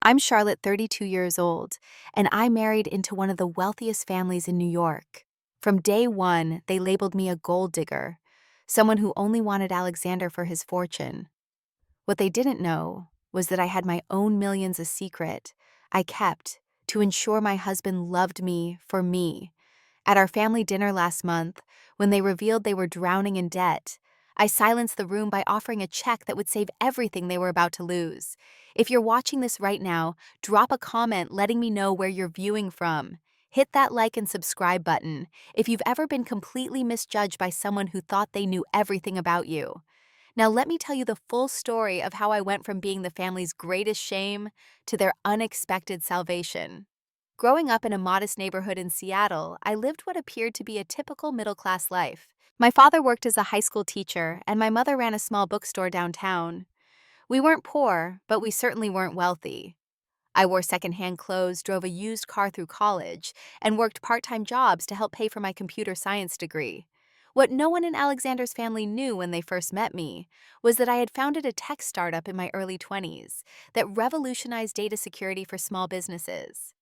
I'm Charlotte, 32 years old, and I married into one of the wealthiest families in New York. From day one, they labeled me a gold digger, someone who only wanted Alexander for his fortune. What they didn't know was that I had my own millions a secret I kept to ensure my husband loved me for me. At our family dinner last month, when they revealed they were drowning in debt, I silenced the room by offering a check that would save everything they were about to lose. If you're watching this right now, drop a comment letting me know where you're viewing from. Hit that like and subscribe button if you've ever been completely misjudged by someone who thought they knew everything about you. Now, let me tell you the full story of how I went from being the family's greatest shame to their unexpected salvation. Growing up in a modest neighborhood in Seattle, I lived what appeared to be a typical middle-class life. My father worked as a high school teacher, and my mother ran a small bookstore downtown. We weren't poor, but we certainly weren't wealthy. I wore secondhand clothes, drove a used car through college, and worked part-time jobs to help pay for my computer science degree. What no one in Alexander's family knew when they first met me was that I had founded a tech startup in my early 20s that revolutionized data security for small businesses.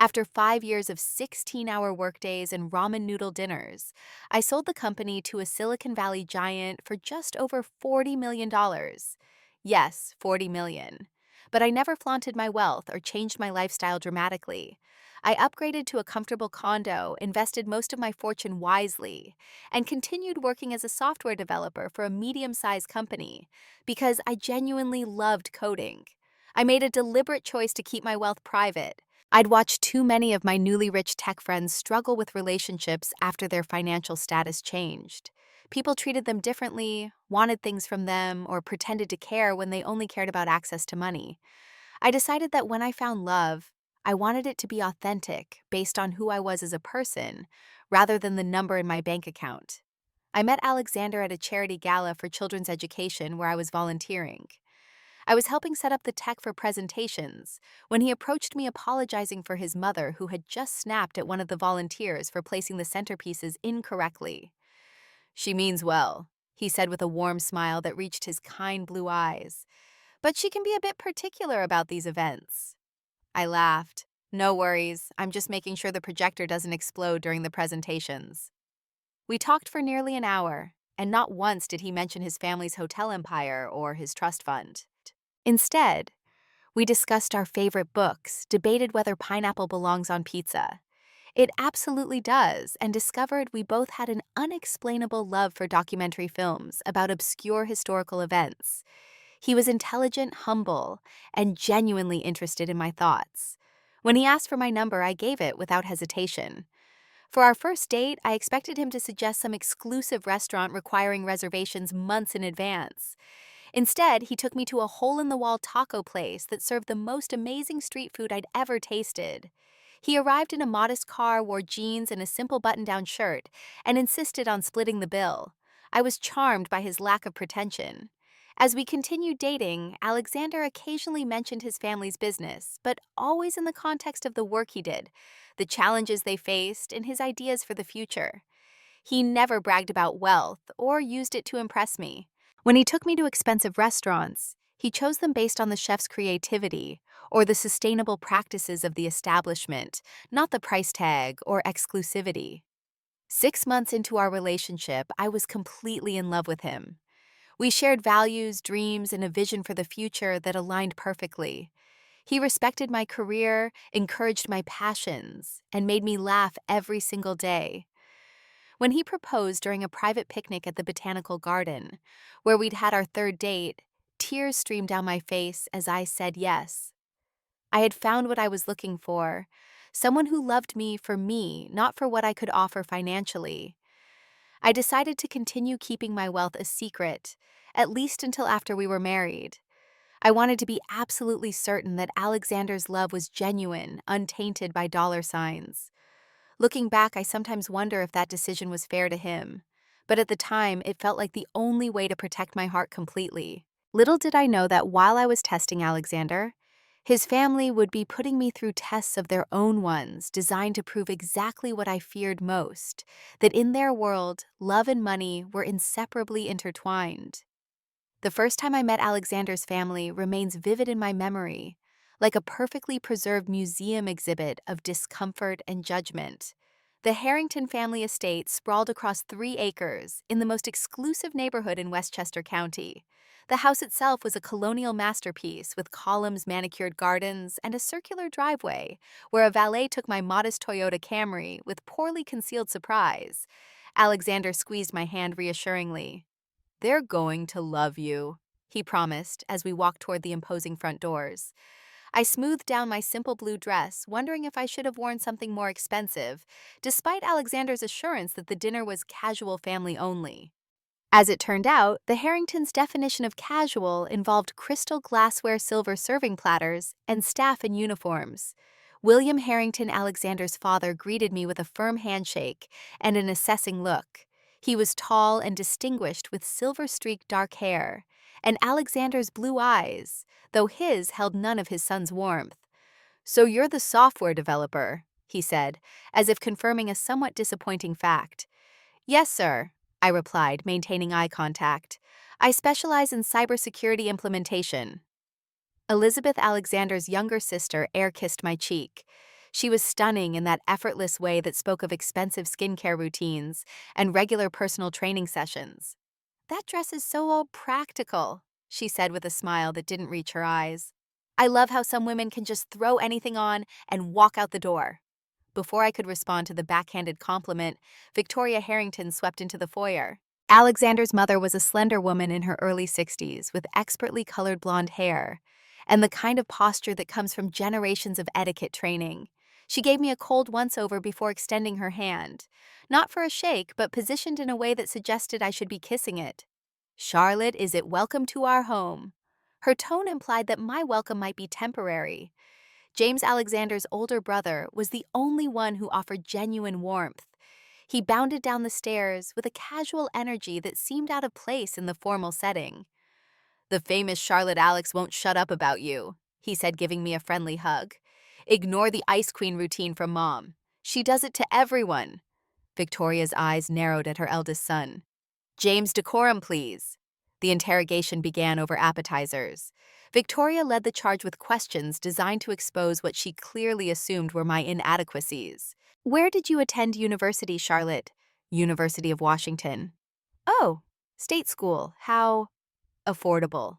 After 5 years of 16-hour workdays and ramen noodle dinners, I sold the company to a Silicon Valley giant for just over $40 million. Yes, $40 million. But I never flaunted my wealth or changed my lifestyle dramatically. I upgraded to a comfortable condo, invested most of my fortune wisely, and continued working as a software developer for a medium-sized company because I genuinely loved coding. I made a deliberate choice to keep my wealth private. I'd watched too many of my newly rich tech friends struggle with relationships after their financial status changed. People treated them differently, wanted things from them, or pretended to care when they only cared about access to money. I decided that when I found love, I wanted it to be authentic, based on who I was as a person, rather than the number in my bank account. I met Alexander at a charity gala for children's education where I was volunteering. I was helping set up the tech for presentations when he approached me apologizing for his mother who had just snapped at one of the volunteers for placing the centerpieces incorrectly. "She means well," he said with a warm smile that reached his kind blue eyes. "But she can be a bit particular about these events." I laughed. "No worries, I'm just making sure the projector doesn't explode during the presentations." We talked for nearly an hour, and not once did he mention his family's hotel empire or his trust fund. Instead, we discussed our favorite books, debated whether pineapple belongs on pizza. It absolutely does, and discovered we both had an unexplainable love for documentary films about obscure historical events. He was intelligent, humble, and genuinely interested in my thoughts. When he asked for my number, I gave it without hesitation. For our first date, I expected him to suggest some exclusive restaurant requiring reservations months in advance. Instead, he took me to a hole-in-the-wall taco place that served the most amazing street food I'd ever tasted. He arrived in a modest car, wore jeans and a simple button-down shirt, and insisted on splitting the bill. I was charmed by his lack of pretension. As we continued dating, Alexander occasionally mentioned his family's business, but always in the context of the work he did, the challenges they faced, and his ideas for the future. He never bragged about wealth or used it to impress me. When he took me to expensive restaurants, he chose them based on the chef's creativity or the sustainable practices of the establishment, not the price tag or exclusivity. 6 months into our relationship, I was completely in love with him. We shared values, dreams, and a vision for the future that aligned perfectly. He respected my career, encouraged my passions, and made me laugh every single day. When he proposed during a private picnic at the Botanical Garden, where we'd had our third date, tears streamed down my face as I said yes. I had found what I was looking for, someone who loved me, not for what I could offer financially. I decided to continue keeping my wealth a secret, at least until after we were married. I wanted to be absolutely certain that Alexander's love was genuine, untainted by dollar signs. Looking back, I sometimes wonder if that decision was fair to him. But at the time, it felt like the only way to protect my heart completely. Little did I know that while I was testing Alexander, his family would be putting me through tests of their own ones designed to prove exactly what I feared most, that in their world, love and money were inseparably intertwined. The first time I met Alexander's family remains vivid in my memory. like a perfectly preserved museum exhibit of discomfort and judgment. The Harrington family estate sprawled across 3 acres in the most exclusive neighborhood in Westchester County. The house itself was a colonial masterpiece with columns, manicured gardens, and a circular driveway where a valet took my modest Toyota Camry with poorly concealed surprise. Alexander squeezed my hand reassuringly. "They're going to love you," he promised as we walked toward the imposing front doors. I smoothed down my simple blue dress, wondering if I should have worn something more expensive, despite Alexander's assurance that the dinner was casual family only. As it turned out, the Harringtons' definition of casual involved crystal glassware silver serving platters and staff in uniforms. William Harrington, Alexander's father, greeted me with a firm handshake and an assessing look. He was tall and distinguished with silver-streaked dark hair, and Alexander's blue eyes, though his held none of his son's warmth. "So you're the software developer," he said, as if confirming a somewhat disappointing fact. "Yes, sir," I replied, maintaining eye contact. "I specialize in cybersecurity implementation." Elizabeth, Alexander's younger sister, air-kissed my cheek. She was stunning in that effortless way that spoke of expensive skincare routines and regular personal training sessions. "That dress is so practical," she said with a smile that didn't reach her eyes. "I love how some women can just throw anything on and walk out the door." Before I could respond to the backhanded compliment, Victoria Harrington swept into the foyer. Alexander's mother was a slender woman in her early 60s with expertly colored blonde hair and the kind of posture that comes from generations of etiquette training. She gave me a cold once-over before extending her hand, not for a shake, but positioned in a way that suggested I should be kissing it. "Charlotte, is it welcome to our home?" Her tone implied that my welcome might be temporary. James, Alexander's older brother, was the only one who offered genuine warmth. He bounded down the stairs with a casual energy that seemed out of place in the formal setting. "The famous Charlotte Alex won't shut up about you," he said, giving me a friendly hug. "Ignore the Ice Queen routine from Mom. She does it to everyone." Victoria's eyes narrowed at her eldest son. "James, decorum, please." The interrogation began over appetizers. Victoria led the charge with questions designed to expose what she clearly assumed were my inadequacies. "Where did you attend university, Charlotte?" "University of Washington." "Oh, state school. How affordable."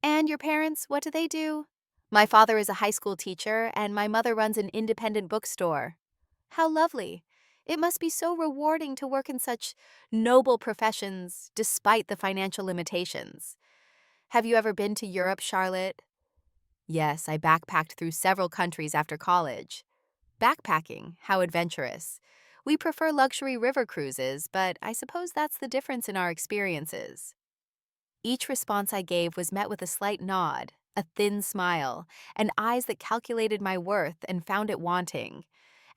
"And your parents, what do they do?" "My father is a high school teacher, and my mother runs an independent bookstore." "How lovely. It must be so rewarding to work in such noble professions despite the financial limitations." "Have you ever been to Europe, Charlotte?" "Yes, I backpacked through several countries after college." "Backpacking? How adventurous." "We prefer luxury river cruises, but I suppose that's the difference in our experiences." Each response I gave was met with a slight nod, a thin smile, and eyes that calculated my worth and found it wanting.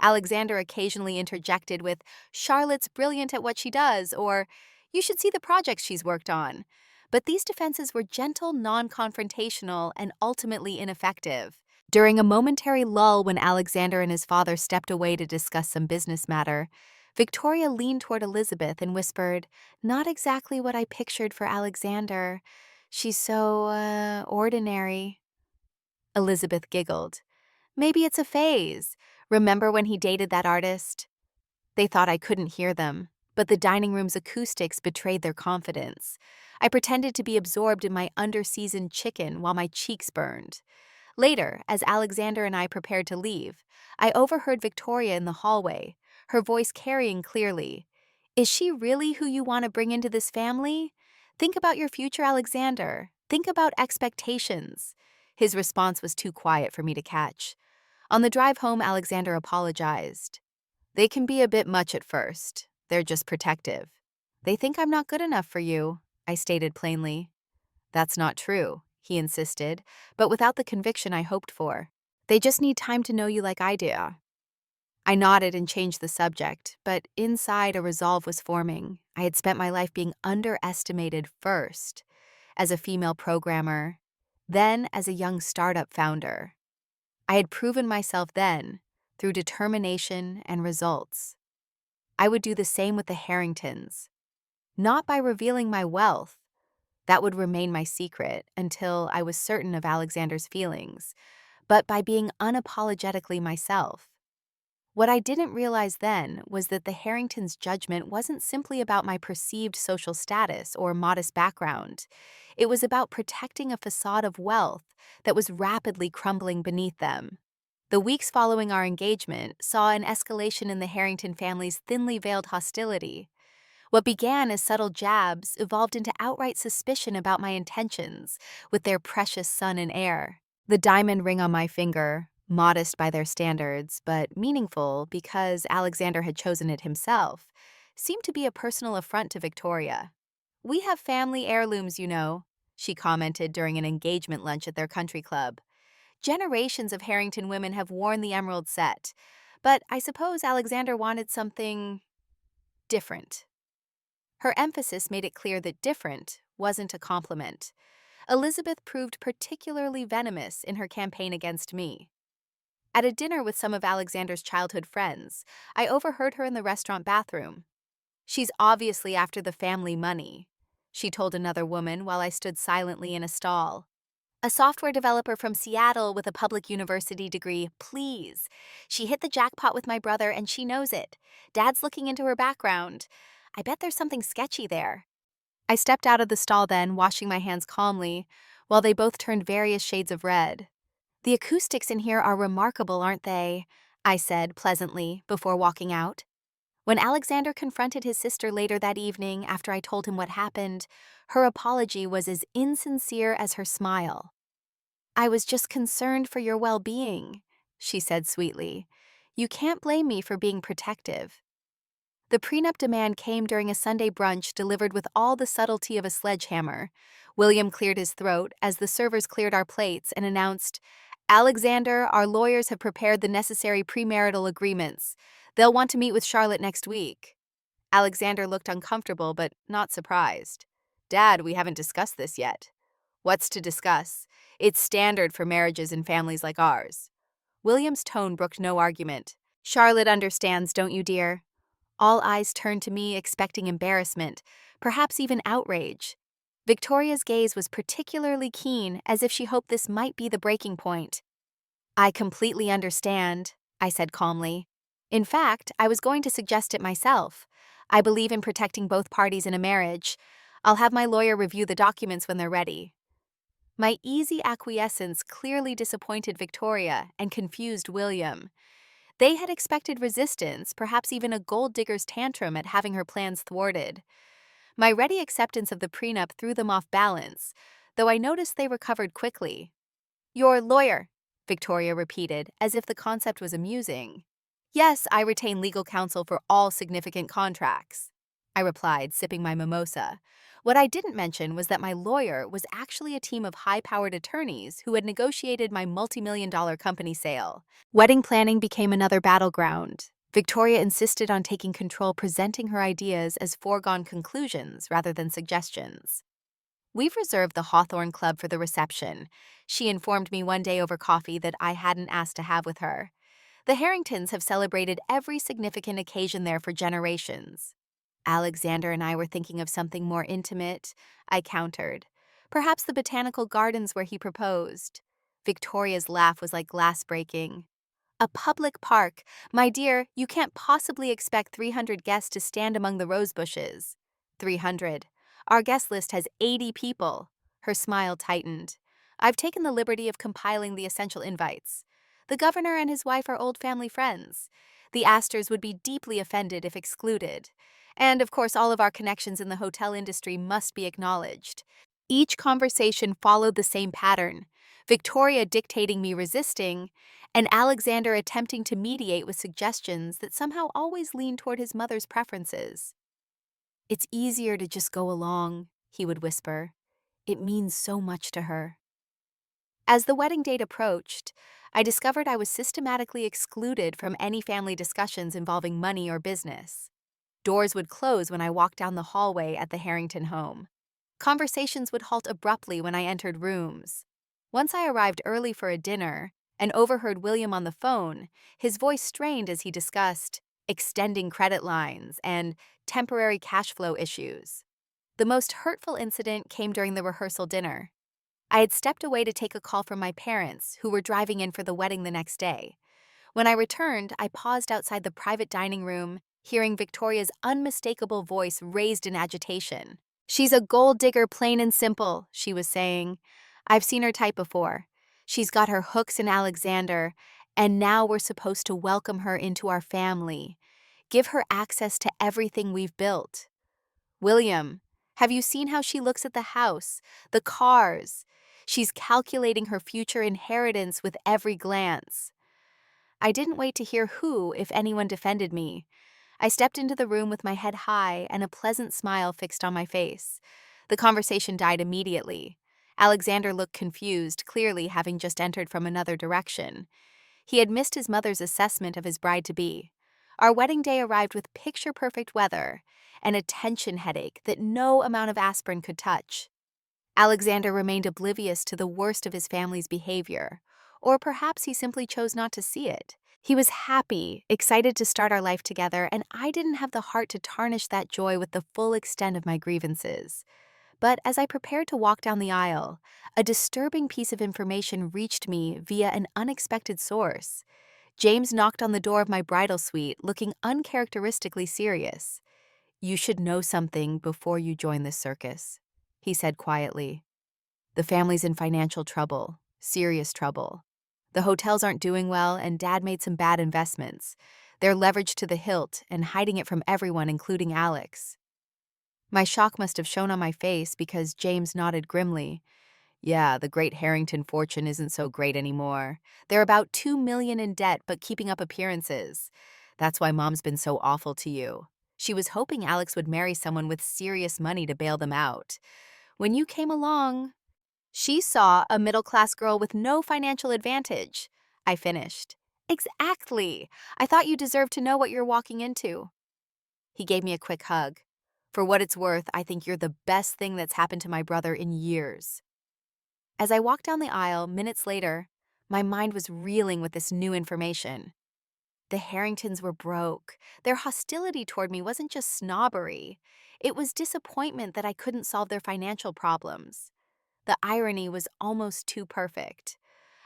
Alexander occasionally interjected with, "Charlotte's brilliant at what she does," or "You should see the projects she's worked on." But these defenses were gentle, non-confrontational, and ultimately ineffective. During a momentary lull when Alexander and his father stepped away to discuss some business matter, Victoria leaned toward Elizabeth and whispered, "Not exactly what I pictured for Alexander. She's so, ordinary." Elizabeth giggled. "Maybe it's a phase. Remember when he dated that artist?" They thought I couldn't hear them, but the dining room's acoustics betrayed their confidence. I pretended to be absorbed in my under-seasoned chicken while my cheeks burned. Later, as Alexander and I prepared to leave, I overheard Victoria in the hallway, her voice carrying clearly. "Is she really who you want to bring into this family? Think about your future, Alexander. Think about expectations." His response was too quiet for me to catch. On the drive home, Alexander apologized. "They can be a bit much at first. They're just protective." "They think I'm not good enough for you," I stated plainly. "That's not true," he insisted, but without the conviction I hoped for. "They just need time to know you like I do." I nodded and changed the subject, but inside a resolve was forming. I had spent my life being underestimated first, as a female programmer, then as a young startup founder. I had proven myself then through determination and results. I would do the same with the Harringtons, not by revealing my wealth. That would remain my secret until I was certain of Alexander's feelings, but by being unapologetically myself. What I didn't realize then was that the Harringtons' judgment wasn't simply about my perceived social status or modest background. It was about protecting a facade of wealth that was rapidly crumbling beneath them. The weeks following our engagement saw an escalation in the Harrington family's thinly veiled hostility. What began as subtle jabs evolved into outright suspicion about my intentions with their precious son and heir. The diamond ring on my finger, modest by their standards, but meaningful because Alexander had chosen it himself, seemed to be a personal affront to Victoria. "We have family heirlooms, you know," she commented during an engagement lunch at their country club. "Generations of Harrington women have worn the emerald set, but I suppose Alexander wanted something different." Her emphasis made it clear that different wasn't a compliment. Elizabeth proved particularly venomous in her campaign against me. At a dinner with some of Alexander's childhood friends, I overheard her in the restaurant bathroom. "She's obviously after the family money," she told another woman while I stood silently in a stall. "A software developer from Seattle with a public university degree, please. She hit the jackpot with my brother and she knows it. Dad's looking into her background. I bet there's something sketchy there." I stepped out of the stall then, washing my hands calmly, while they both turned various shades of red. "The acoustics in here are remarkable, aren't they?" I said pleasantly before walking out. When Alexander confronted his sister later that evening after I told him what happened, her apology was as insincere as her smile. "I was just concerned for your well-being," she said sweetly. "You can't blame me for being protective." The prenup demand came during a Sunday brunch delivered with all the subtlety of a sledgehammer. William cleared his throat as the servers cleared our plates and announced, "Alexander, our lawyers have prepared the necessary premarital agreements. They'll want to meet with Charlotte next week." Alexander looked uncomfortable but not surprised. "Dad, we haven't discussed this yet." "What's to discuss? It's standard for marriages in families like ours." William's tone brooked no argument. "Charlotte understands, don't you, dear?" All eyes turned to me, expecting embarrassment, perhaps even outrage. Victoria's gaze was particularly keen, as if she hoped this might be the breaking point. "I completely understand," I said calmly. "In fact, I was going to suggest it myself. I believe in protecting both parties in a marriage. I'll have my lawyer review the documents when they're ready." My easy acquiescence clearly disappointed Victoria and confused William. They had expected resistance, perhaps even a gold digger's tantrum at having her plans thwarted. My ready acceptance of the prenup threw them off balance, though I noticed they recovered quickly. "Your lawyer," Victoria repeated, as if the concept was amusing. "Yes, I retain legal counsel for all significant contracts," I replied, sipping my mimosa. What I didn't mention was that my lawyer was actually a team of high-powered attorneys who had negotiated my multi-million-dollar company sale. Wedding planning became another battleground. Victoria insisted on taking control, presenting her ideas as foregone conclusions rather than suggestions. "We've reserved the Hawthorne Club for the reception," she informed me one day over coffee that I hadn't asked to have with her. "The Harringtons have celebrated every significant occasion there for generations." "Alexander and I were thinking of something more intimate," I countered. "Perhaps the botanical gardens where he proposed." Victoria's laugh was like glass breaking. "A public park. My dear, you can't possibly expect 300 guests to stand among the rose bushes." 300. Our guest list has 80 people." Her smile tightened. "I've taken the liberty of compiling the essential invites. The governor and his wife are old family friends. The Astors would be deeply offended if excluded. And, of course, all of our connections in the hotel industry must be acknowledged." Each conversation followed the same pattern. Victoria dictating me resisting, and Alexander attempting to mediate with suggestions that somehow always leaned toward his mother's preferences. "It's easier to just go along," he would whisper. "It means so much to her." As the wedding date approached, I discovered I was systematically excluded from any family discussions involving money or business. Doors would close when I walked down the hallway at the Harrington home. Conversations would halt abruptly when I entered rooms. Once I arrived early for a dinner and overheard William on the phone, his voice strained as he discussed extending credit lines and temporary cash flow issues. The most hurtful incident came during the rehearsal dinner. I had stepped away to take a call from my parents, who were driving in for the wedding the next day. When I returned, I paused outside the private dining room, hearing Victoria's unmistakable voice raised in agitation. "She's a gold digger, plain and simple," she was saying. "I've seen her type before. She's got her hooks in Alexander, and now we're supposed to welcome her into our family. Give her access to everything we've built. William, have you seen how she looks at the house, the cars? She's calculating her future inheritance with every glance." I didn't wait to hear who, if anyone, defended me. I stepped into the room with my head high and a pleasant smile fixed on my face. The conversation died immediately. Alexander looked confused, clearly having just entered from another direction. He had missed his mother's assessment of his bride-to-be. Our wedding day arrived with picture-perfect weather and a tension headache that no amount of aspirin could touch. Alexander remained oblivious to the worst of his family's behavior, or perhaps he simply chose not to see it. He was happy, excited to start our life together, and I didn't have the heart to tarnish that joy with the full extent of my grievances. But as I prepared to walk down the aisle, a disturbing piece of information reached me via an unexpected source. James knocked on the door of my bridal suite, looking uncharacteristically serious. "You should know something before you join this circus," he said quietly. "The family's in financial trouble, serious trouble. The hotels aren't doing well, and Dad made some bad investments. They're leveraged to the hilt and hiding it from everyone, including Alex." My shock must have shown on my face because James nodded grimly. "Yeah, the great Harrington fortune isn't so great anymore. They're about $2 million in debt, but keeping up appearances. That's why Mom's been so awful to you. She was hoping Alex would marry someone with serious money to bail them out. When you came along, she saw a middle-class girl with no financial advantage," I finished. "Exactly. I thought you deserved to know what you're walking into." He gave me a quick hug. "For what it's worth, I think you're the best thing that's happened to my brother in years." As I walked down the aisle, minutes later, my mind was reeling with this new information. The Harringtons were broke. Their hostility toward me wasn't just snobbery. It was disappointment that I couldn't solve their financial problems. The irony was almost too perfect.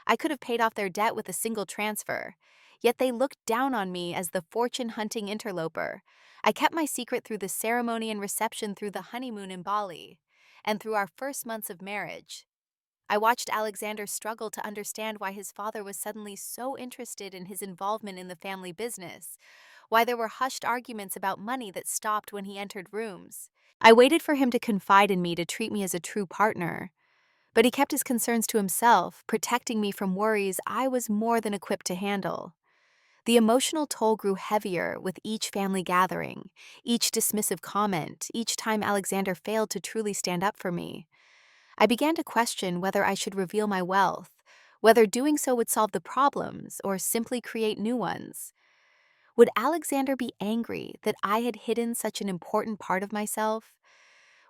I could have paid off their debt with a single transfer, yet they looked down on me as the fortune-hunting interloper. I kept my secret through the ceremony and reception, through the honeymoon in Bali, and through our first months of marriage. I watched Alexander struggle to understand why his father was suddenly so interested in his involvement in the family business, why there were hushed arguments about money that stopped when he entered rooms. I waited for him to confide in me, to treat me as a true partner. But he kept his concerns to himself, protecting me from worries I was more than equipped to handle. The emotional toll grew heavier with each family gathering, each dismissive comment, each time Alexander failed to truly stand up for me. I began to question whether I should reveal my wealth, whether doing so would solve the problems or simply create new ones. Would Alexander be angry that I had hidden such an important part of myself?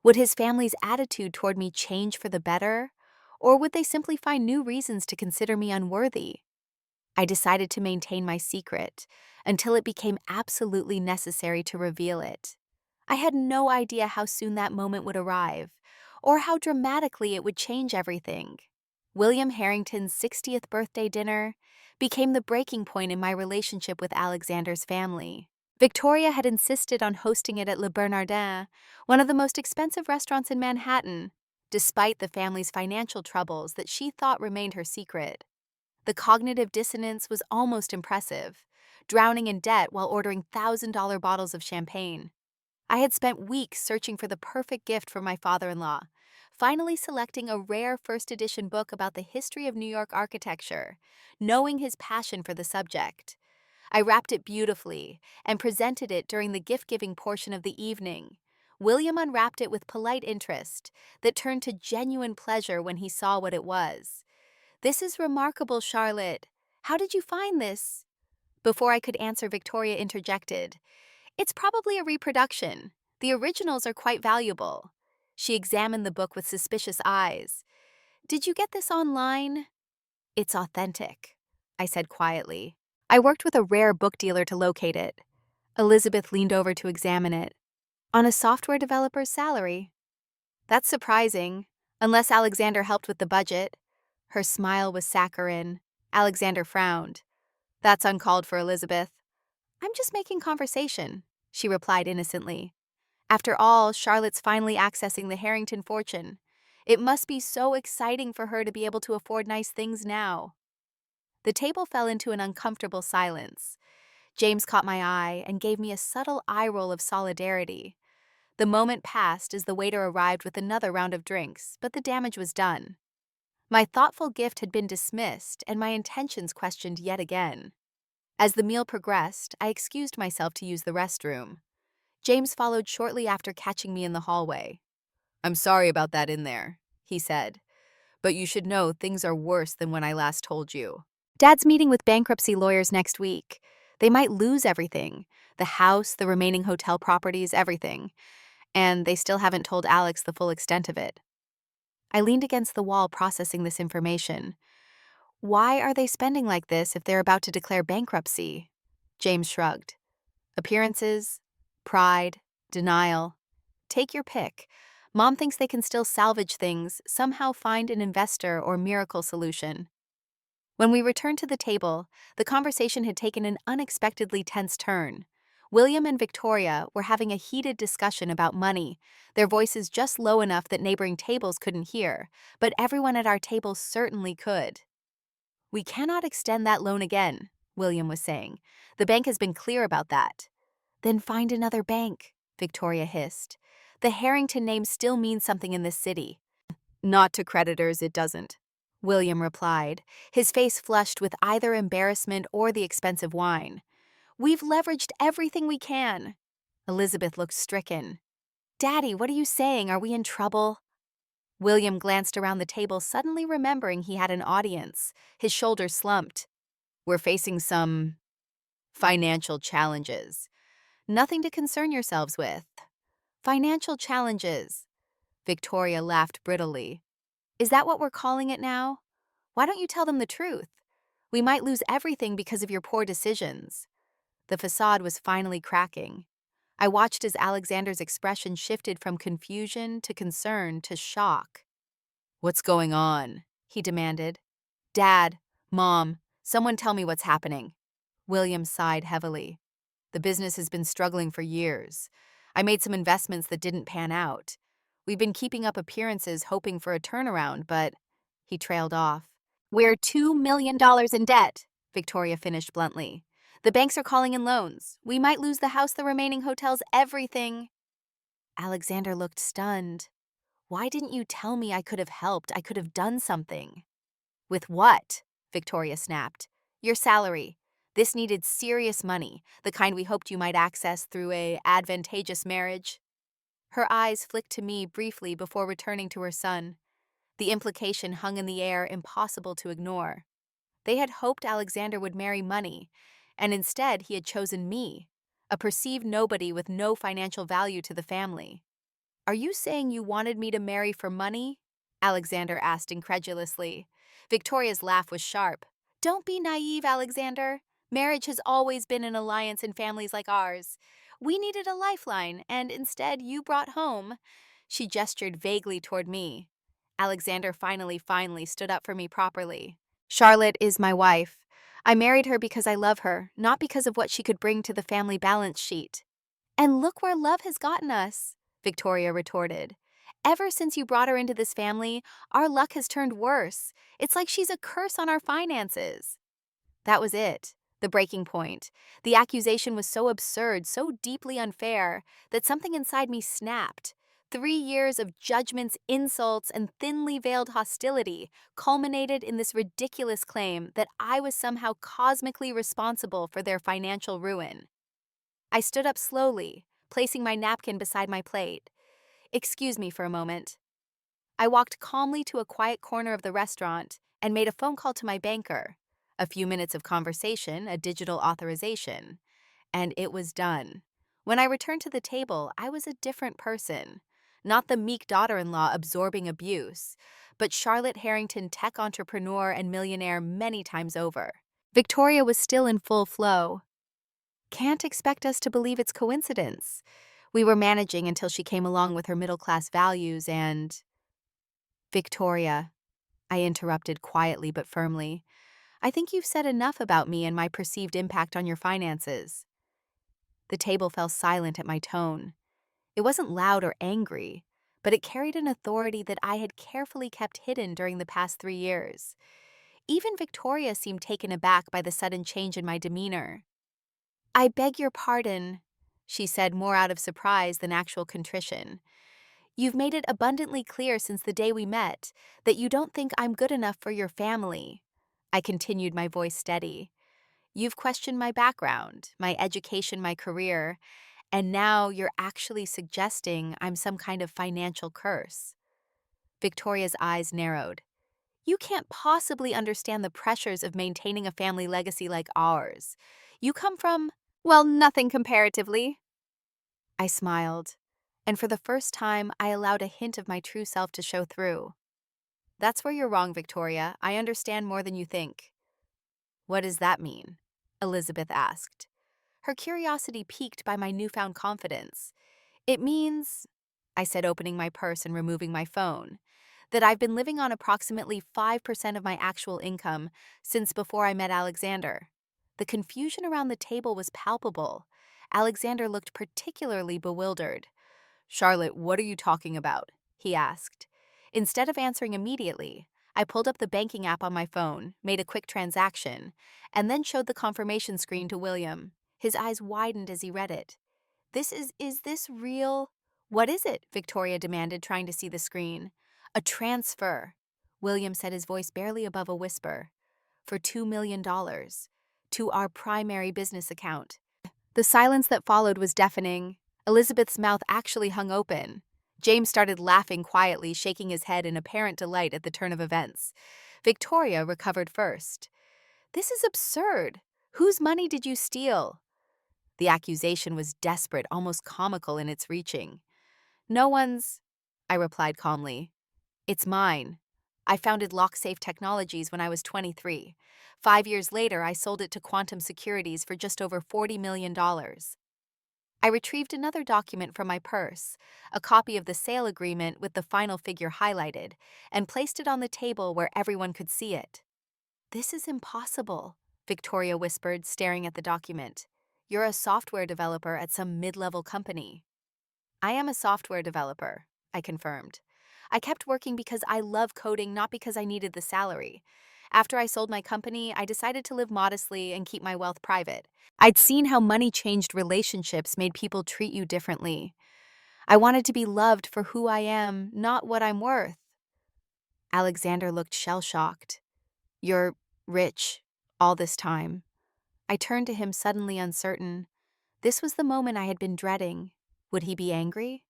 Would his family's attitude toward me change for the better? Or would they simply find new reasons to consider me unworthy? I decided to maintain my secret until it became absolutely necessary to reveal it. I had no idea how soon that moment would arrive, or how dramatically it would change everything. William Harrington's 60th birthday dinner became the breaking point in my relationship with Alexander's family. Victoria had insisted on hosting it at Le Bernardin, one of the most expensive restaurants in Manhattan, despite the family's financial troubles that she thought remained her secret. The cognitive dissonance was almost impressive, drowning in debt while ordering $1,000 bottles of champagne. I had spent weeks searching for the perfect gift for my father-in-law, finally selecting a rare first edition book about the history of New York architecture, knowing his passion for the subject. I wrapped it beautifully and presented it during the gift-giving portion of the evening. William unwrapped it with polite interest that turned to genuine pleasure when he saw what it was. "This is remarkable, Charlotte. How did you find this?" Before I could answer, Victoria interjected. "It's probably a reproduction. The originals are quite valuable." She examined the book with suspicious eyes. "Did you get this online?" "It's authentic," I said quietly. "I worked with a rare book dealer to locate it." Elizabeth leaned over to examine it. "On a software developer's salary." "That's surprising. Unless Alexander helped with the budget. Her smile was saccharine. Alexander frowned. That's uncalled for, Elizabeth. I'm just making conversation, she replied innocently. After all, Charlotte's finally accessing the Harrington fortune. It must be so exciting for her to be able to afford nice things now. The table fell into an uncomfortable silence. James caught my eye and gave me a subtle eye roll of solidarity. The moment passed as the waiter arrived with another round of drinks, but the damage was done. My thoughtful gift had been dismissed and my intentions questioned yet again. As the meal progressed, I excused myself to use the restroom. James followed shortly after, catching me in the hallway. I'm sorry about that in there, he said, but you should know things are worse than when I last told you. Dad's meeting with bankruptcy lawyers next week. They might lose everything, the house, the remaining hotel properties, everything. And they still haven't told Alex the full extent of it. I leaned against the wall processing this information. Why are they spending like this if they're about to declare bankruptcy? James shrugged. Appearances, pride, denial. Take your pick. Mom thinks they can still salvage things, somehow find an investor or miracle solution. When we returned to the table, the conversation had taken an unexpectedly tense turn. William and Victoria were having a heated discussion about money, their voices just low enough that neighboring tables couldn't hear, but everyone at our table certainly could. We cannot extend that loan again, William was saying. The bank has been clear about that. Then find another bank, Victoria hissed. The Harrington name still means something in this city. Not to creditors, it doesn't, William replied, his face flushed with either embarrassment or the expensive wine. We've leveraged everything we can. Elizabeth looked stricken. Daddy, what are you saying? Are we in trouble? William glanced around the table, suddenly remembering he had an audience. His shoulders slumped. We're facing some financial challenges. Nothing to concern yourselves with. Financial challenges. Victoria laughed brittly. Is that what we're calling it now? Why don't you tell them the truth? We might lose everything because of your poor decisions. The facade was finally cracking. I watched as Alexander's expression shifted from confusion to concern to shock. What's going on? He demanded. Dad, Mom, someone tell me what's happening. William sighed heavily. The business has been struggling for years. I made some investments that didn't pan out. We've been keeping up appearances hoping for a turnaround, but he trailed off. We're $2 million in debt, Victoria finished bluntly. The banks are calling in loans. We might lose the house, the remaining hotels, everything. Alexander looked stunned. Why didn't you tell me I could have helped? I could have done something. With what? Victoria snapped. Your salary. This needed serious money, the kind we hoped you might access through a advantageous marriage. Her eyes flicked to me briefly before returning to her son. The implication hung in the air, impossible to ignore. They had hoped Alexander would marry money, and instead he had chosen me, a perceived nobody with no financial value to the family. Are you saying you wanted me to marry for money? Alexander asked incredulously. Victoria's laugh was sharp. Don't be naive, Alexander. Marriage has always been an alliance in families like ours. We needed a lifeline, and instead you brought home. She gestured vaguely toward me. Alexander finally stood up for me properly. Charlotte is my wife. I married her because I love her, not because of what she could bring to the family balance sheet. And look where love has gotten us, Victoria retorted. Ever since you brought her into this family, our luck has turned worse. It's like she's a curse on our finances. That was it, the breaking point. The accusation was so absurd, so deeply unfair, that something inside me snapped. 3 years of judgments, insults, and thinly veiled hostility culminated in this ridiculous claim that I was somehow cosmically responsible for their financial ruin. I stood up slowly, placing my napkin beside my plate. Excuse me for a moment. I walked calmly to a quiet corner of the restaurant and made a phone call to my banker. A few minutes of conversation, a digital authorization, and it was done. When I returned to the table, I was a different person. Not the meek daughter-in-law absorbing abuse, but Charlotte Harrington, tech entrepreneur and millionaire many times over. Victoria was still in full flow. Can't expect us to believe it's coincidence. We were managing until she came along with her middle-class values and... Victoria, I interrupted quietly but firmly, I think you've said enough about me and my perceived impact on your finances. The table fell silent at my tone. It wasn't loud or angry, but it carried an authority that I had carefully kept hidden during the past 3 years. Even Victoria seemed taken aback by the sudden change in my demeanor. I beg your pardon, she said more out of surprise than actual contrition. You've made it abundantly clear since the day we met that you don't think I'm good enough for your family. I continued, my voice steady. You've questioned my background, my education, my career, and now you're actually suggesting I'm some kind of financial curse. Victoria's eyes narrowed. You can't possibly understand the pressures of maintaining a family legacy like ours. You come from, well, nothing comparatively. I smiled, and for the first time, I allowed a hint of my true self to show through. That's where you're wrong, Victoria. I understand more than you think. What does that mean? Elizabeth asked. Her curiosity piqued by my newfound confidence. It means, I said, opening my purse and removing my phone, that I've been living on approximately 5% of my actual income since before I met Alexander. The confusion around the table was palpable. Alexander looked particularly bewildered. Charlotte, what are you talking about? He asked. Instead of answering immediately, I pulled up the banking app on my phone, made a quick transaction, and then showed the confirmation screen to William. His eyes widened as he read it. Is this real? What is it? Victoria demanded, trying to see the screen. A transfer, William said, his voice barely above a whisper. For $2 million. To our primary business account. The silence that followed was deafening. Elizabeth's mouth actually hung open. James started laughing quietly, shaking his head in apparent delight at the turn of events. Victoria recovered first. This is absurd. Whose money did you steal? The accusation was desperate, almost comical in its reaching. No one's, I replied calmly. It's mine. I founded LockSafe Technologies when I was 23. 5 years later, I sold it to Quantum Securities for just over $40 million. I retrieved another document from my purse, a copy of the sale agreement with the final figure highlighted, and placed it on the table where everyone could see it. This is impossible, Victoria whispered, staring at the document. You're a software developer at some mid-level company. I am a software developer, I confirmed. I kept working because I love coding, not because I needed the salary. After I sold my company, I decided to live modestly and keep my wealth private. I'd seen how money changed relationships, made people treat you differently. I wanted to be loved for who I am, not what I'm worth. Alexander looked shell-shocked. You're rich all this time. I turned to him, suddenly uncertain. This was the moment I had been dreading. Would he be angry?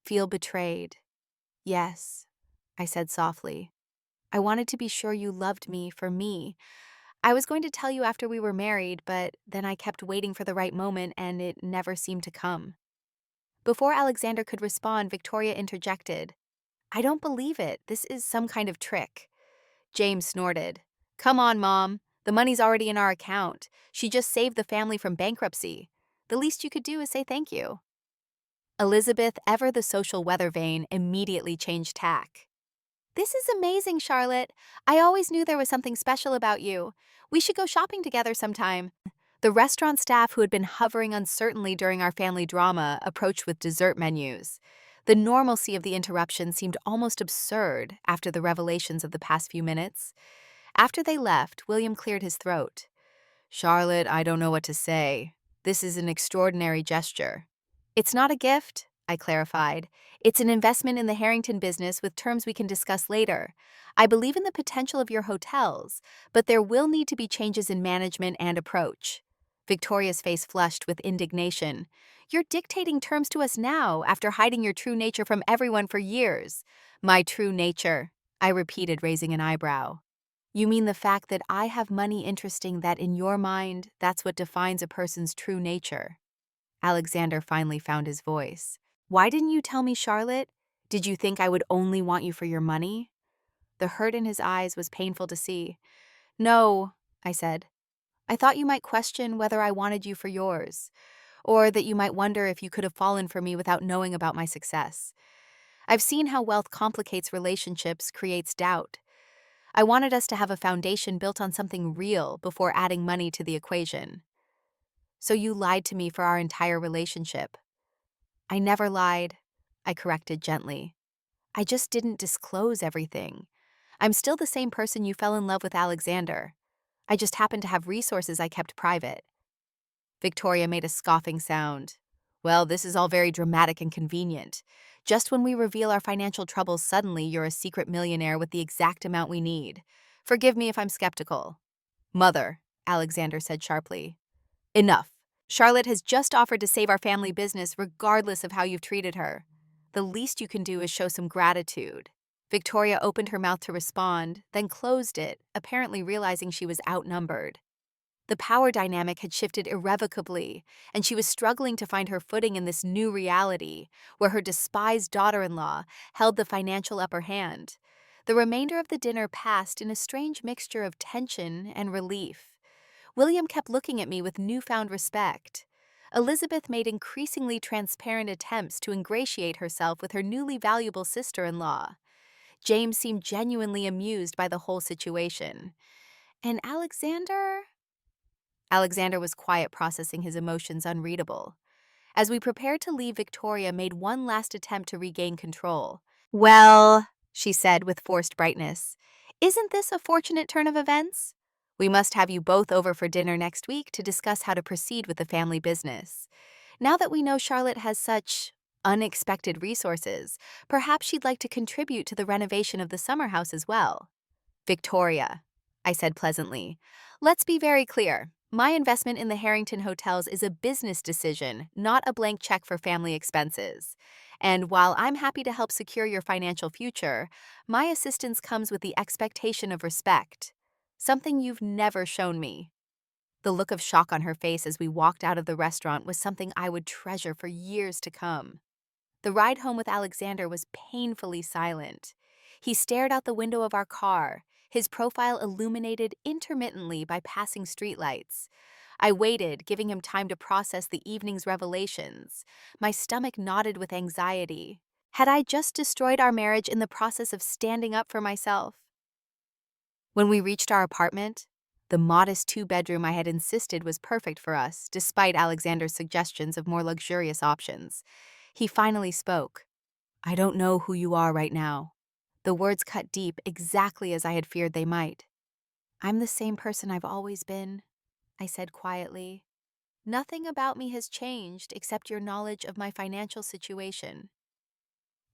Feel betrayed? Yes, I said softly. I wanted to be sure you loved me for me. I was going to tell you after we were married, but then I kept waiting for the right moment and it never seemed to come. Before Alexander could respond, Victoria interjected. I don't believe it. This is some kind of trick. James snorted. Come on, Mom. The money's already in our account. She just saved the family from bankruptcy. The least you could do is say thank you. Elizabeth, ever the social weather vane, immediately changed tack. This is amazing, Charlotte. I always knew there was something special about you. We should go shopping together sometime. The restaurant staff, who had been hovering uncertainly during our family drama, approached with dessert menus. The normalcy of the interruption seemed almost absurd after the revelations of the past few minutes. After they left, William cleared his throat. Charlotte, I don't know what to say. This is an extraordinary gesture. It's not a gift, I clarified. It's an investment in the Harrington business with terms we can discuss later. I believe in the potential of your hotels, but there will need to be changes in management and approach. Victoria's face flushed with indignation. You're dictating terms to us now after hiding your true nature from everyone for years. My true nature, I repeated, raising an eyebrow. You mean the fact that I have money interesting, that in your mind, that's what defines a person's true nature? Alexander finally found his voice. Why didn't you tell me, Charlotte? Did you think I would only want you for your money? The hurt in his eyes was painful to see. No, I said. I thought you might question whether I wanted you for yours, or that you might wonder if you could have fallen for me without knowing about my success. I've seen how wealth complicates relationships, creates doubt. I wanted us to have a foundation built on something real before adding money to the equation. So you lied to me for our entire relationship. I never lied, I corrected gently. I just didn't disclose everything. I'm still the same person you fell in love with Alexander. I just happened to have resources I kept private. Victoria made a scoffing sound. Well, this is all very dramatic and convenient. Just when we reveal our financial troubles, suddenly you're a secret millionaire with the exact amount we need. Forgive me if I'm skeptical. Mother, Alexander said sharply. Enough. Charlotte has just offered to save our family business regardless of how you've treated her. The least you can do is show some gratitude. Victoria opened her mouth to respond, then closed it, apparently realizing she was outnumbered. The power dynamic had shifted irrevocably, and she was struggling to find her footing in this new reality, where her despised daughter-in-law held the financial upper hand. The remainder of the dinner passed in a strange mixture of tension and relief. William kept looking at me with newfound respect. Elizabeth made increasingly transparent attempts to ingratiate herself with her newly valuable sister-in-law. James seemed genuinely amused by the whole situation. And Alexander was quiet, processing his emotions unreadable. As we prepared to leave, Victoria made one last attempt to regain control. Well, she said with forced brightness, isn't this a fortunate turn of events? We must have you both over for dinner next week to discuss how to proceed with the family business. Now that we know Charlotte has such unexpected resources, perhaps she'd like to contribute to the renovation of the summer house as well. Victoria, I said pleasantly, let's be very clear. My investment in the Harrington Hotels is a business decision, not a blank check for family expenses. And while I'm happy to help secure your financial future, my assistance comes with the expectation of respect, something you've never shown me. The look of shock on her face as we walked out of the restaurant was something I would treasure for years to come. The ride home with Alexander was painfully silent. He stared out the window of our car, his profile illuminated intermittently by passing streetlights. I waited, giving him time to process the evening's revelations. My stomach knotted with anxiety. Had I just destroyed our marriage in the process of standing up for myself? When we reached our apartment, the modest two-bedroom I had insisted was perfect for us, despite Alexander's suggestions of more luxurious options. He finally spoke. I don't know who you are right now. The words cut deep, exactly as I had feared they might. I'm the same person I've always been, I said quietly. Nothing about me has changed except your knowledge of my financial situation.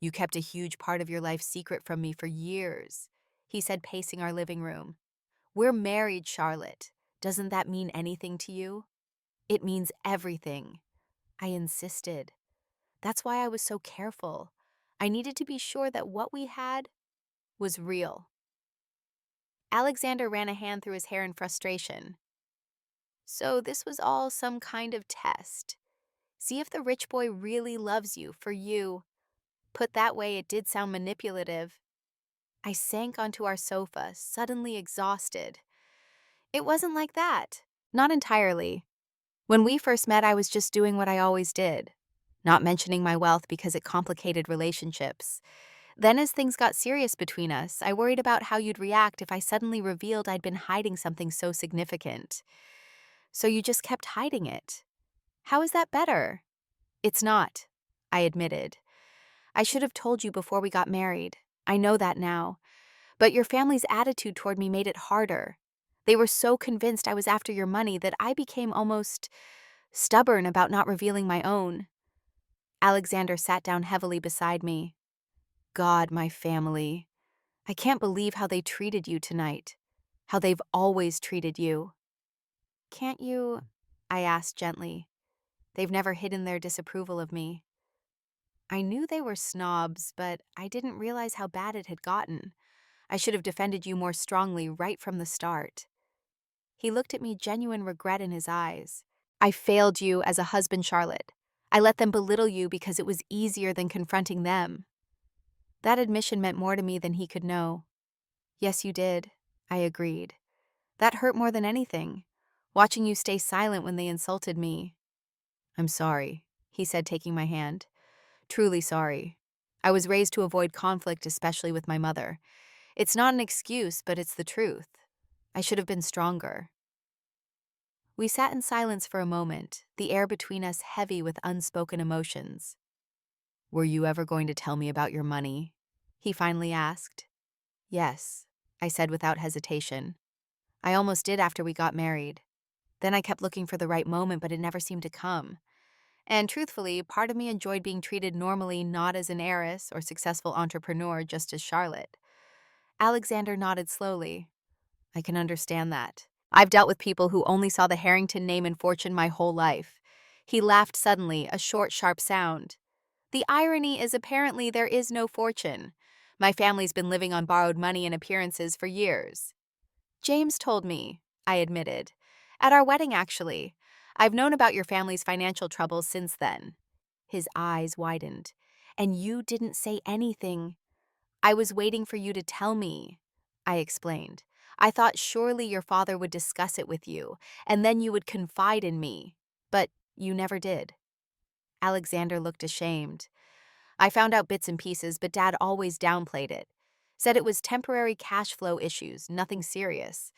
You kept a huge part of your life secret from me for years, he said, pacing our living room. We're married, Charlotte. Doesn't that mean anything to you? It means everything. I insisted. That's why I was so careful. I needed to be sure that what we had was real. Alexander ran a hand through his hair in frustration. So this was all some kind of test. See if the rich boy really loves you for you. Put that way, it did sound manipulative. I sank onto our sofa, suddenly exhausted. It wasn't like that. Not entirely. When we first met, I was just doing what I always did, not mentioning my wealth because it complicated relationships. Then as things got serious between us, I worried about how you'd react if I suddenly revealed I'd been hiding something so significant. So you just kept hiding it. How is that better? It's not, I admitted. I should have told you before we got married. I know that now. But your family's attitude toward me made it harder. They were so convinced I was after your money that I became almost stubborn about not revealing my own. Alexander sat down heavily beside me. God, my family. I can't believe how they treated you tonight. How they've always treated you. Can't you? I asked gently. They've never hidden their disapproval of me. I knew they were snobs, but I didn't realize how bad it had gotten. I should have defended you more strongly right from the start. He looked at me, genuine regret in his eyes. I failed you as a husband, Charlotte. I let them belittle you because it was easier than confronting them. That admission meant more to me than he could know. Yes, you did, I agreed. That hurt more than anything, watching you stay silent when they insulted me. I'm sorry, he said, taking my hand. Truly sorry. I was raised to avoid conflict, especially with my mother. It's not an excuse, but it's the truth. I should have been stronger. We sat in silence for a moment, the air between us heavy with unspoken emotions. "Were you ever going to tell me about your money?" he finally asked. "Yes," I said without hesitation. "I almost did after we got married. Then I kept looking for the right moment, but it never seemed to come. And truthfully, part of me enjoyed being treated normally, not as an heiress or successful entrepreneur, just as Charlotte." Alexander nodded slowly. "I can understand that. I've dealt with people who only saw the Harrington name and fortune my whole life." He laughed suddenly, a short, sharp sound. "The irony is apparently there is no fortune. My family's been living on borrowed money and appearances for years." "James told me," I admitted. "At our wedding, actually. I've known about your family's financial troubles since then." His eyes widened. "And you didn't say anything." "I was waiting for you to tell me," I explained. "I thought surely your father would discuss it with you, and then you would confide in me. But you never did." Alexander looked ashamed. "I found out bits and pieces, but Dad always downplayed it. Said it was temporary cash flow issues, nothing serious.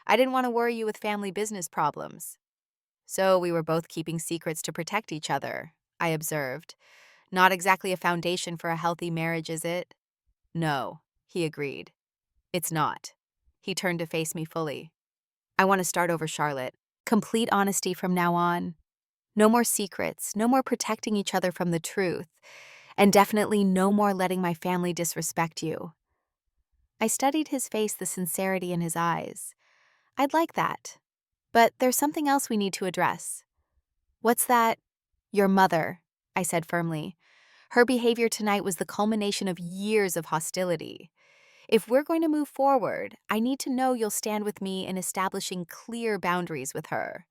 I didn't want to worry you with family business problems." "So we were both keeping secrets to protect each other," I observed. "Not exactly a foundation for a healthy marriage, is it?" "No," he agreed. "It's not." He turned to face me fully. "I want to start over, Charlotte. Complete honesty from now on. No more secrets, no more protecting each other from the truth, and definitely no more letting my family disrespect you." I studied his face, the sincerity in his eyes. "I'd like that. But there's something else we need to address." "What's that?" "Your mother," I said firmly. "Her behavior tonight was the culmination of years of hostility. If we're going to move forward, I need to know you'll stand with me in establishing clear boundaries with her."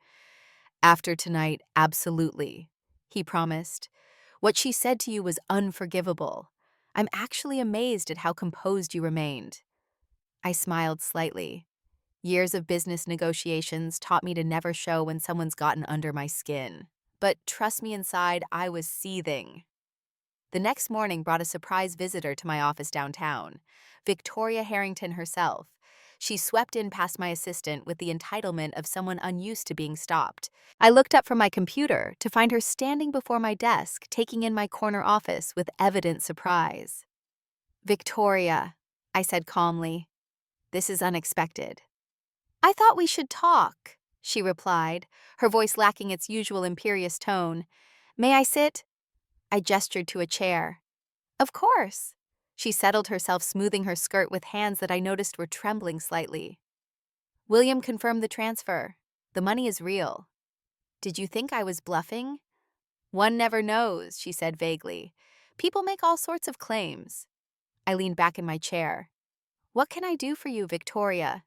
"After tonight, absolutely," he promised. "What she said to you was unforgivable. I'm actually amazed at how composed you remained." I smiled slightly. Years of business negotiations taught me to never show when someone's gotten under my skin. But trust me, inside, I was seething. The next morning brought a surprise visitor to my office downtown, Victoria Harrington herself. She swept in past my assistant with the entitlement of someone unused to being stopped. I looked up from my computer to find her standing before my desk, taking in my corner office with evident surprise. "Victoria," I said calmly, "this is unexpected." "I thought we should talk," she replied, her voice lacking its usual imperious tone. "May I sit?" I gestured to a chair. "Of course." She settled herself, smoothing her skirt with hands that I noticed were trembling slightly. "William confirmed the transfer. The money is real." "Did you think I was bluffing?" "One never knows," she said vaguely. "People make all sorts of claims." I leaned back in my chair. "What can I do for you, Victoria?"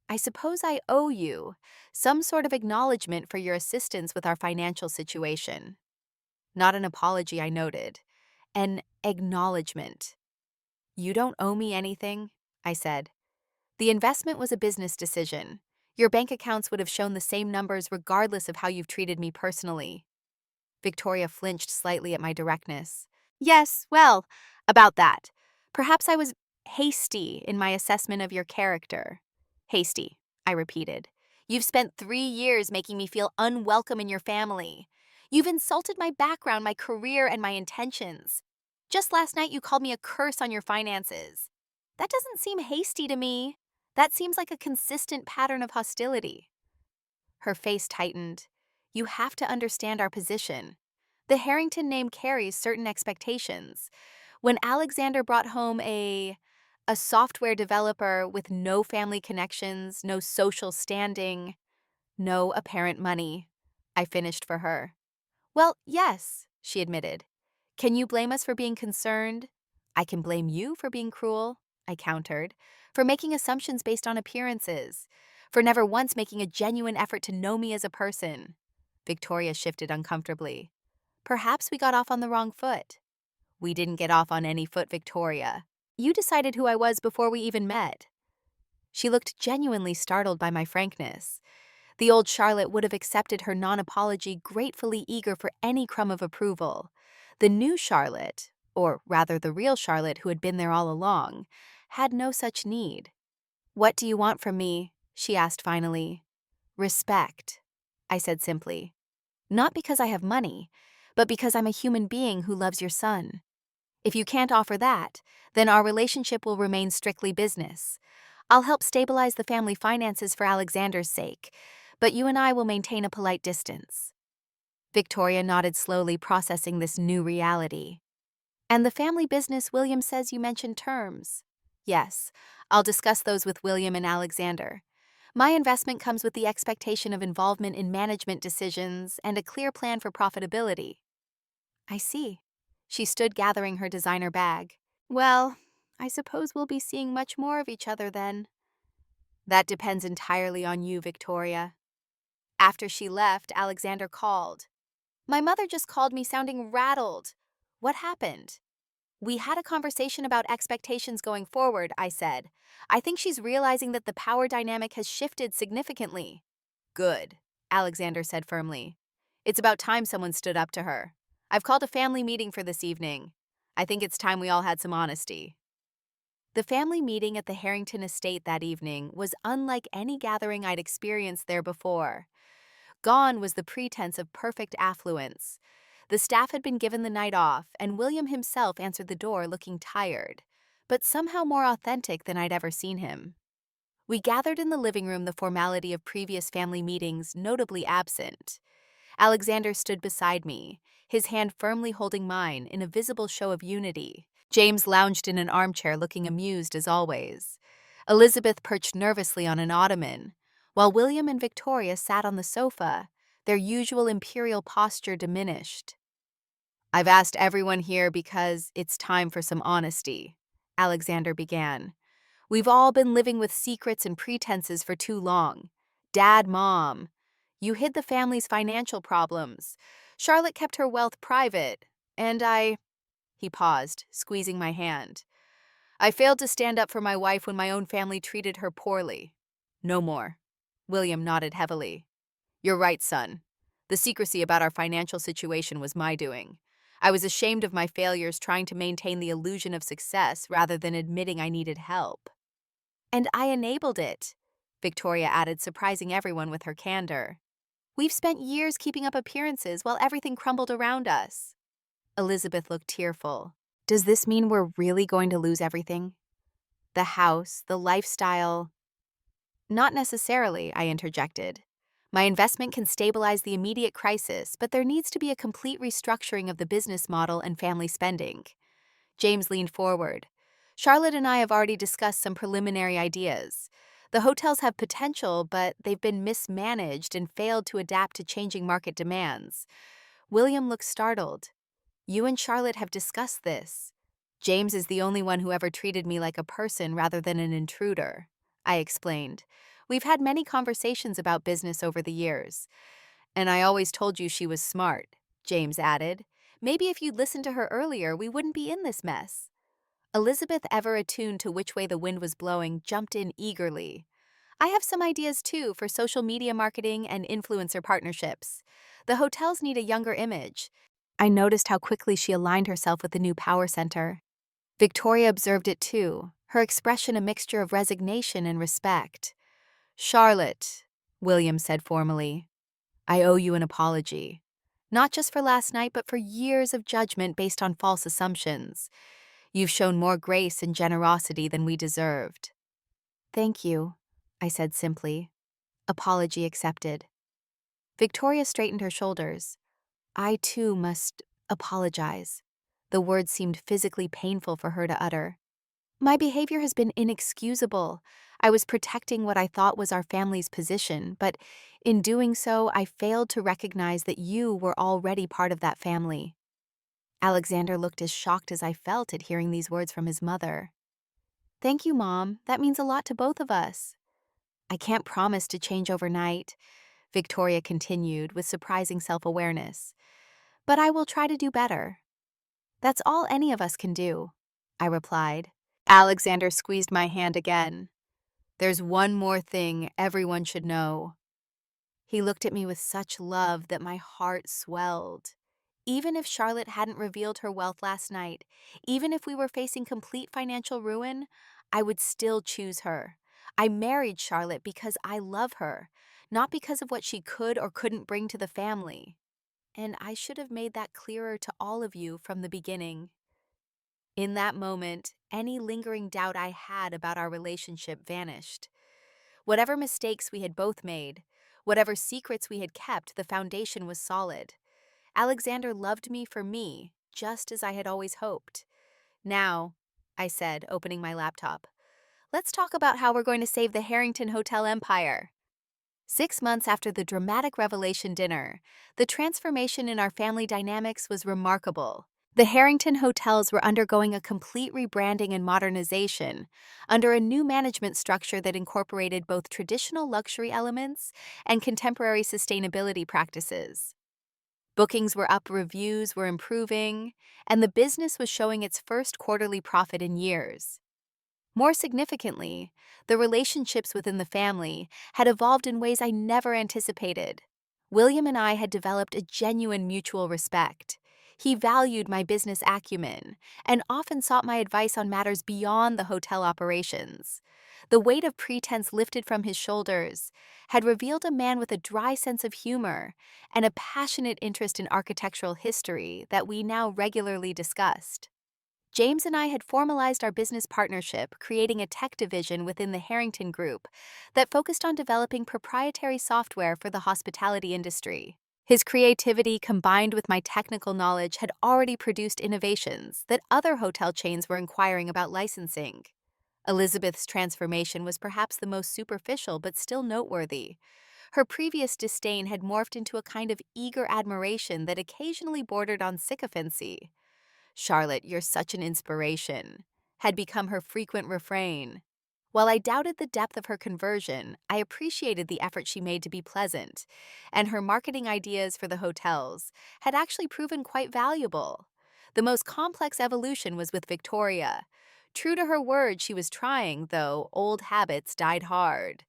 "I suppose I owe you some sort of acknowledgement for your assistance with our financial situation." "Not an apology," I noted. "An acknowledgement." "You don't owe me anything," I said. "The investment was a business decision. Your bank accounts would have shown the same numbers regardless of how you've treated me personally." Victoria flinched slightly at my directness. "Yes, well, about that. Perhaps I was hasty in my assessment of your character." "Hasty," I repeated. "You've spent 3 years making me feel unwelcome in your family. You've insulted my background, my career, and my intentions. Just last night you called me a curse on your finances. That doesn't seem hasty to me. That seems like a consistent pattern of hostility." Her face tightened. "You have to understand our position. The Harrington name carries certain expectations. When Alexander brought home a software developer with no family connections, no social standing, no apparent money," I finished for her. "Well, yes," she admitted. "Can you blame us for being concerned?" "I can blame you for being cruel," I countered, "for making assumptions based on appearances, for never once making a genuine effort to know me as a person." Victoria shifted uncomfortably. "Perhaps we got off on the wrong foot." "We didn't get off on any foot, Victoria. You decided who I was before we even met." She looked genuinely startled by my frankness. The old Charlotte would have accepted her non-apology, gratefully eager for any crumb of approval. The new Charlotte, or rather the real Charlotte who had been there all along, had no such need. "What do you want from me?" she asked finally. "Respect," I said simply. "Not because I have money, but because I'm a human being who loves your son. If you can't offer that, then our relationship will remain strictly business. I'll help stabilize the family finances for Alexander's sake, but you and I will maintain a polite distance." Victoria nodded slowly, processing this new reality. "And the family business, William says you mentioned terms." "Yes, I'll discuss those with William and Alexander. My investment comes with the expectation of involvement in management decisions and a clear plan for profitability." "I see." She stood gathering her designer bag. "Well, I suppose we'll be seeing much more of each other then." "That depends entirely on you, Victoria." After she left, Alexander called. "My mother just called me sounding rattled." "What happened?" "We had a conversation about expectations going forward," I said. "I think she's realizing that the power dynamic has shifted significantly." "Good," Alexander said firmly. "It's about time someone stood up to her. I've called a family meeting for this evening. I think it's time we all had some honesty." The family meeting at the Harrington estate that evening was unlike any gathering I'd experienced there before. Gone was the pretense of perfect affluence. The staff had been given the night off, and William himself answered the door looking tired, but somehow more authentic than I'd ever seen him. We gathered in the living room, the formality of previous family meetings notably absent. Alexander stood beside me, his hand firmly holding mine in a visible show of unity. James lounged in an armchair looking amused as always. Elizabeth perched nervously on an ottoman, while William and Victoria sat on the sofa, their usual imperial posture diminished. "I've asked everyone here because it's time for some honesty," Alexander began. "We've all been living with secrets and pretenses for too long. Dad, Mom, you hid the family's financial problems. Charlotte kept her wealth private, and He paused, squeezing my hand. "I failed to stand up for my wife when my own family treated her poorly." "No more." William nodded heavily. "You're right, son. The secrecy about our financial situation was my doing. I was ashamed of my failures, trying to maintain the illusion of success rather than admitting I needed help." "And I enabled it," Victoria added, surprising everyone with her candor. "We've spent years keeping up appearances while everything crumbled around us." Elizabeth looked tearful. "Does this mean we're really going to lose everything? The house, the lifestyle?" "Not necessarily," I interjected. "My investment can stabilize the immediate crisis, but there needs to be a complete restructuring of the business model and family spending." James leaned forward. "Charlotte and I have already discussed some preliminary ideas. The hotels have potential, but they've been mismanaged and failed to adapt to changing market demands." William looked startled. "You and Charlotte have discussed this." "James is the only one who ever treated me like a person rather than an intruder," I explained. "We've had many conversations about business over the years." "And I always told you she was smart," James added. "Maybe if you'd listened to her earlier, we wouldn't be in this mess." Elizabeth, ever attuned to which way the wind was blowing, jumped in eagerly. "I have some ideas too for social media marketing and influencer partnerships. The hotels need a younger image." I noticed how quickly she aligned herself with the new power center. Victoria observed it too, her expression a mixture of resignation and respect. "Charlotte," William said formally, "I owe you an apology. Not just for last night, but for years of judgment based on false assumptions. You've shown more grace and generosity than we deserved." "Thank you," I said simply. Apology accepted. Victoria straightened her shoulders. "I too must apologize." The words seemed physically painful for her to utter. "My behavior has been inexcusable. I was protecting what I thought was our family's position, but in doing so, I failed to recognize that you were already part of that family." Alexander looked as shocked as I felt at hearing these words from his mother. "Thank you, Mom. That means a lot to both of us." "I can't promise to change overnight," Victoria continued with surprising self-awareness. "But I will try to do better." "That's all any of us can do," I replied. Alexander squeezed my hand again. "There's one more thing everyone should know." He looked at me with such love that my heart swelled. Even if Charlotte hadn't revealed her wealth last night, even if we were facing complete financial ruin, I would still choose her. I married Charlotte because I love her, not because of what she could or couldn't bring to the family. And I should have made that clearer to all of you from the beginning. In that moment, any lingering doubt I had about our relationship vanished. Whatever mistakes we had both made, whatever secrets we had kept, the foundation was solid. Alexander loved me for me, just as I had always hoped. Now, I said, opening my laptop, let's talk about how we're going to save the Harrington Hotel empire. 6 months after the dramatic revelation dinner, the transformation in our family dynamics was remarkable. The Harrington hotels were undergoing a complete rebranding and modernization under a new management structure that incorporated both traditional luxury elements and contemporary sustainability practices. Bookings were up, reviews were improving, and the business was showing its first quarterly profit in years. More significantly, the relationships within the family had evolved in ways I never anticipated. William and I had developed a genuine mutual respect. He valued my business acumen and often sought my advice on matters beyond the hotel operations. The weight of pretense lifted from his shoulders had revealed a man with a dry sense of humor and a passionate interest in architectural history that we now regularly discussed. James and I had formalized our business partnership, creating a tech division within the Harrington Group that focused on developing proprietary software for the hospitality industry. His creativity combined with my technical knowledge had already produced innovations that other hotel chains were inquiring about licensing. Elizabeth's transformation was perhaps the most superficial but still noteworthy. Her previous disdain had morphed into a kind of eager admiration that occasionally bordered on sycophancy. "Charlotte, you're such an inspiration," had become her frequent refrain. While I doubted the depth of her conversion, I appreciated the effort she made to be pleasant, and her marketing ideas for the hotels had actually proven quite valuable. The most complex evolution was with Victoria. True to her word, she was trying, though old habits died hard.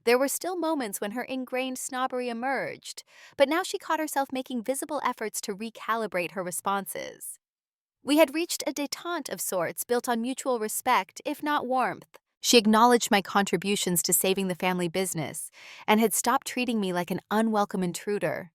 There were still moments when her ingrained snobbery emerged, but now she caught herself making visible efforts to recalibrate her responses. We had reached a détente of sorts built on mutual respect, if not warmth. She acknowledged my contributions to saving the family business and had stopped treating me like an unwelcome intruder.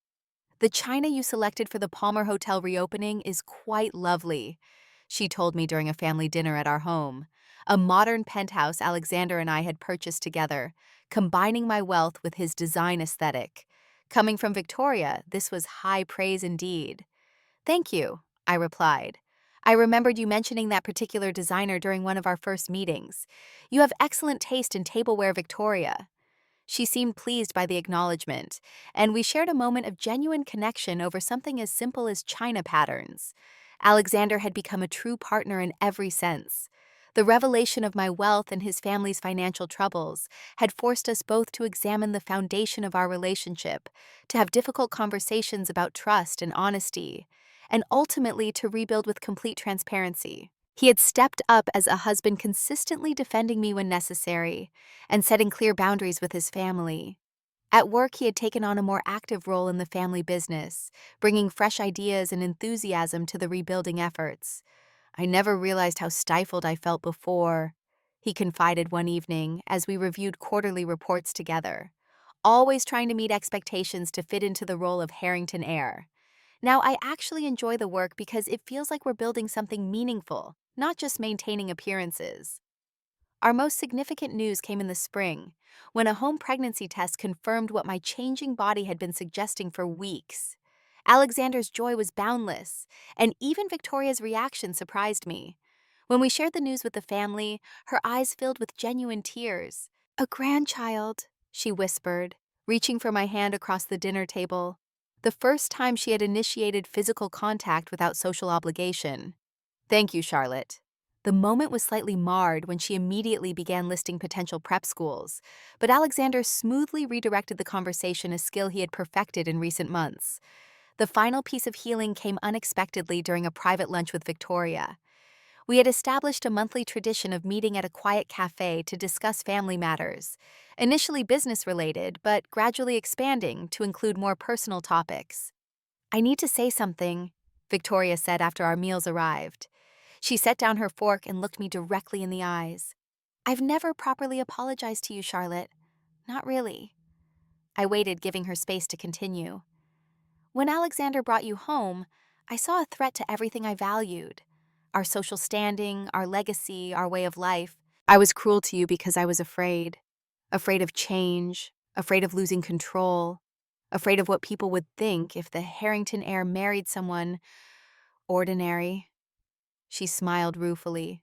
"The china you selected for the Palmer Hotel reopening is quite lovely," she told me during a family dinner at our home, a modern penthouse Alexander and I had purchased together, combining my wealth with his design aesthetic. Coming from Victoria, this was high praise indeed. "Thank you," I replied. "I remembered you mentioning that particular designer during one of our first meetings. You have excellent taste in tableware, Victoria." She seemed pleased by the acknowledgement, and we shared a moment of genuine connection over something as simple as china patterns. Alexander had become a true partner in every sense. The revelation of my wealth and his family's financial troubles had forced us both to examine the foundation of our relationship, to have difficult conversations about trust and honesty, and ultimately to rebuild with complete transparency. He had stepped up as a husband, consistently defending me when necessary and setting clear boundaries with his family. At work, he had taken on a more active role in the family business, bringing fresh ideas and enthusiasm to the rebuilding efforts. "I never realized how stifled I felt before," he confided one evening as we reviewed quarterly reports together. "Always trying to meet expectations to fit into the role of Harrington heir. Now I actually enjoy the work because it feels like we're building something meaningful, not just maintaining appearances." Our most significant news came in the spring, when a home pregnancy test confirmed what my changing body had been suggesting for weeks. Alexander's joy was boundless, and even Victoria's reaction surprised me. When we shared the news with the family, her eyes filled with genuine tears. "A grandchild," she whispered, reaching for my hand across the dinner table, the first time she had initiated physical contact without social obligation. "Thank you, Charlotte." The moment was slightly marred when she immediately began listing potential prep schools, but Alexander smoothly redirected the conversation, a skill he had perfected in recent months. The final piece of healing came unexpectedly during a private lunch with Victoria. We had established a monthly tradition of meeting at a quiet cafe to discuss family matters, initially business-related, but gradually expanding to include more personal topics. "I need to say something," Victoria said after our meals arrived. She set down her fork and looked me directly in the eyes. I've never properly apologized to you, Charlotte. Not really. I waited, giving her space to continue. When Alexander brought you home, I saw a threat to everything I valued. Our social standing, our legacy, our way of life. I was cruel to you because I was afraid. Afraid of change, afraid of losing control, afraid of what people would think if the Harrington heir married someone ordinary. She smiled ruefully.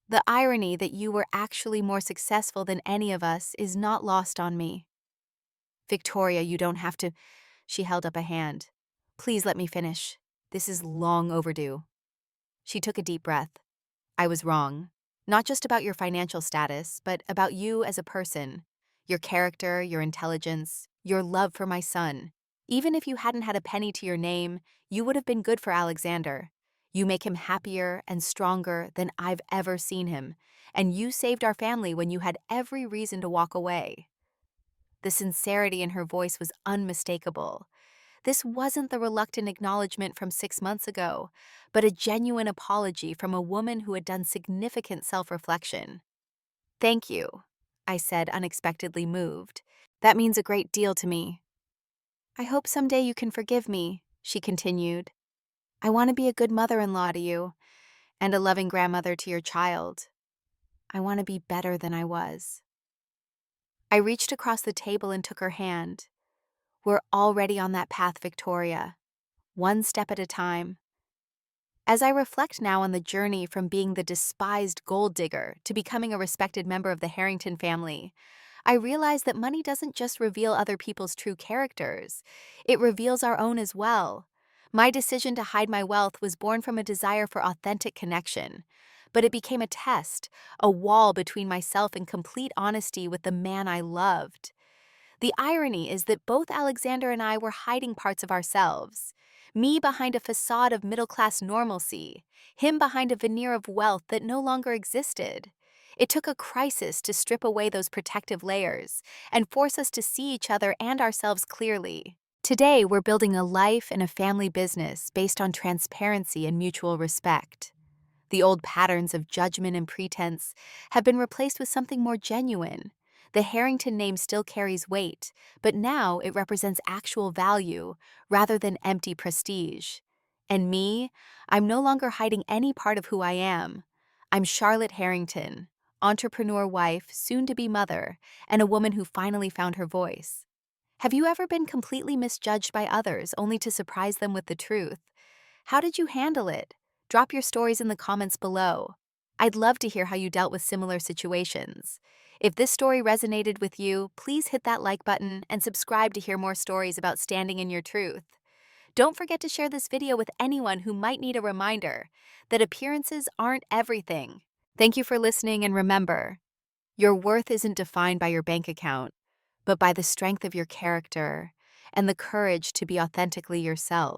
The irony that you were actually more successful than any of us is not lost on me. Victoria, you don't have to. She held up a hand. Please let me finish. This is long overdue. She took a deep breath. I was wrong. Not just about your financial status, but about you as a person. Your character, your intelligence, your love for my son. Even if you hadn't had a penny to your name, you would have been good for Alexander. You make him happier and stronger than I've ever seen him, and you saved our family when you had every reason to walk away. The sincerity in her voice was unmistakable. This wasn't the reluctant acknowledgement from 6 months ago, but a genuine apology from a woman who had done significant self-reflection. Thank you, I said, unexpectedly moved. That means a great deal to me. I hope someday you can forgive me, she continued. I want to be a good mother-in-law to you, and a loving grandmother to your child. I want to be better than I was. I reached across the table and took her hand. We're already on that path, Victoria, one step at a time. As I reflect now on the journey from being the despised gold digger to becoming a respected member of the Harrington family, I realize that money doesn't just reveal other people's true characters, it reveals our own as well. My decision to hide my wealth was born from a desire for authentic connection, but it became a test, a wall between myself and complete honesty with the man I loved. The irony is that both Alexander and I were hiding parts of ourselves. Me behind a facade of middle-class normalcy, him behind a veneer of wealth that no longer existed. It took a crisis to strip away those protective layers and force us to see each other and ourselves clearly. Today, we're building a life and a family business based on transparency and mutual respect. The old patterns of judgment and pretense have been replaced with something more genuine. The Harrington name still carries weight, but now it represents actual value rather than empty prestige. And me, I'm no longer hiding any part of who I am. I'm Charlotte Harrington, entrepreneur wife, soon-to-be mother, and a woman who finally found her voice. Have you ever been completely misjudged by others only to surprise them with the truth? How did you handle it? Drop your stories in the comments below. I'd love to hear how you dealt with similar situations. If this story resonated with you, please hit that like button and subscribe to hear more stories about standing in your truth. Don't forget to share this video with anyone who might need a reminder that appearances aren't everything. Thank you for listening, and remember, your worth isn't defined by your bank account, but by the strength of your character and the courage to be authentically yourself.